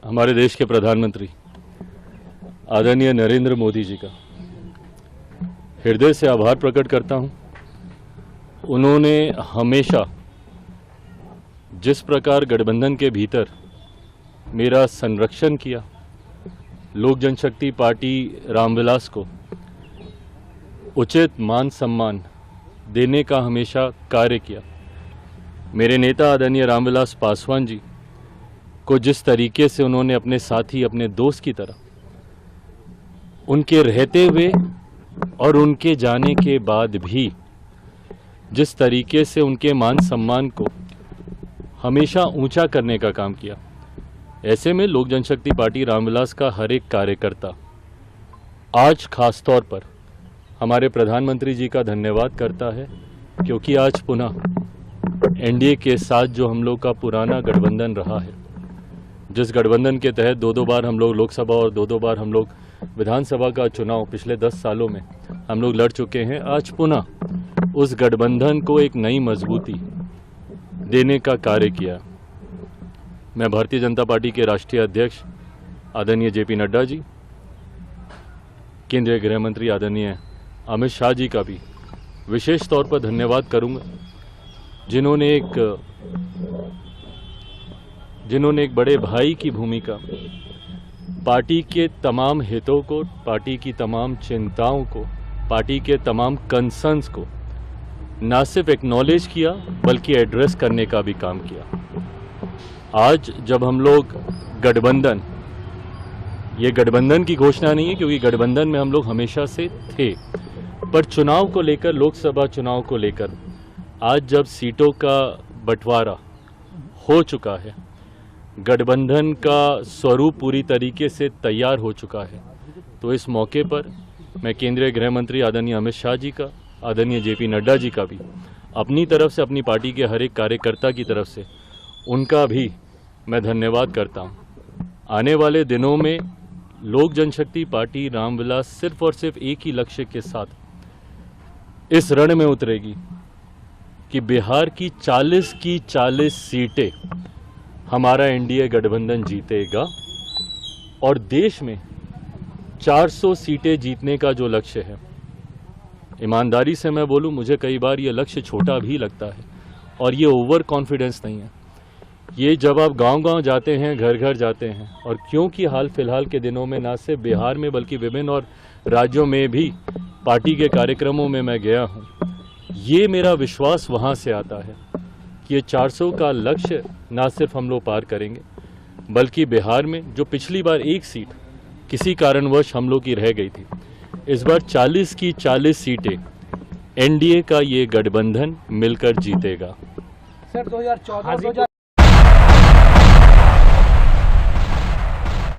हमारे देश के प्रधानमंत्री आदरणीय नरेंद्र मोदी जी का हृदय से आभार प्रकट करता हूं। उन्होंने हमेशा जिस प्रकार गठबंधन के भीतर मेरा संरक्षण किया, लोक जनशक्ति पार्टी रामविलास को उचित मान सम्मान देने का हमेशा कार्य किया। मेरे नेता आदरणीय रामविलास पासवान जी को जिस तरीके से उन्होंने अपने साथी, अपने दोस्त की तरह उनके रहते हुए और उनके जाने के बाद भी जिस तरीके से उनके मान सम्मान को हमेशा ऊंचा करने का काम किया, ऐसे में लोक जनशक्ति पार्टी रामविलास का हर एक कार्यकर्ता आज खास तौर पर हमारे प्रधानमंत्री जी का धन्यवाद करता है, क्योंकि आज पुनः एनडीए के साथ जो हम लोग का पुराना गठबंधन रहा है, जिस गठबंधन के तहत दो बार हम लोग लोकसभा और दो बार हम लोग विधानसभा का चुनाव पिछले 10 सालों में हम लोग लड़ चुके हैं, आज पुनः उस गठबंधन को एक नई मजबूती देने का कार्य किया। मैं भारतीय जनता पार्टी के राष्ट्रीय अध्यक्ष आदरणीय जेपी नड्डा जी, केंद्रीय गृह मंत्री आदरणीय अमित शाह जी का भी विशेष तौर पर धन्यवाद करूंगा, जिन्होंने एक बड़े भाई की भूमिका पार्टी के तमाम हितों को, पार्टी की तमाम चिंताओं को, पार्टी के तमाम कंसर्न्स को ना सिर्फ एक्नॉलेज किया बल्कि एड्रेस करने का भी काम किया। आज जब हम लोग गठबंधन, ये गठबंधन की घोषणा नहीं है क्योंकि गठबंधन में हम लोग हमेशा से थे, पर चुनाव को लेकर, लोकसभा चुनाव को लेकर आज जब सीटों का बंटवारा हो चुका है, गठबंधन का स्वरूप पूरी तरीके से तैयार हो चुका है, तो इस मौके पर मैं केंद्रीय गृह मंत्री आदरणीय अमित शाह जी का, आदरणीय जेपी नड्डा जी का भी अपनी तरफ से, अपनी पार्टी के हर एक कार्यकर्ता की तरफ से उनका भी मैं धन्यवाद करता हूं। आने वाले दिनों में लोक जनशक्ति पार्टी रामविलास सिर्फ और सिर्फ एक ही लक्ष्य के साथ इस रण में उतरेगी कि बिहार की 40 सीटें हमारा एनडीए गठबंधन जीतेगा और देश में 400 सीटें जीतने का जो लक्ष्य है, ईमानदारी से मैं बोलूं, मुझे कई बार ये लक्ष्य छोटा भी लगता है और ये ओवर कॉन्फिडेंस नहीं है। ये जब आप गांव-गांव जाते हैं, घर घर जाते हैं, और क्योंकि हाल फिलहाल के दिनों में ना सिर्फ बिहार में बल्कि विभिन्न और राज्यों में भी पार्टी के कार्यक्रमों में मैं गया हूँ, ये मेरा विश्वास वहाँ से आता है कि ये 400 का लक्ष्य ना सिर्फ हम लोग पार करेंगे बल्कि बिहार में जो पिछली बार एक सीट किसी कारणवश हम लोग की रह गई थी, इस बार 40 की 40 सीटें एनडीए का ये गठबंधन मिलकर जीतेगा। सर 2014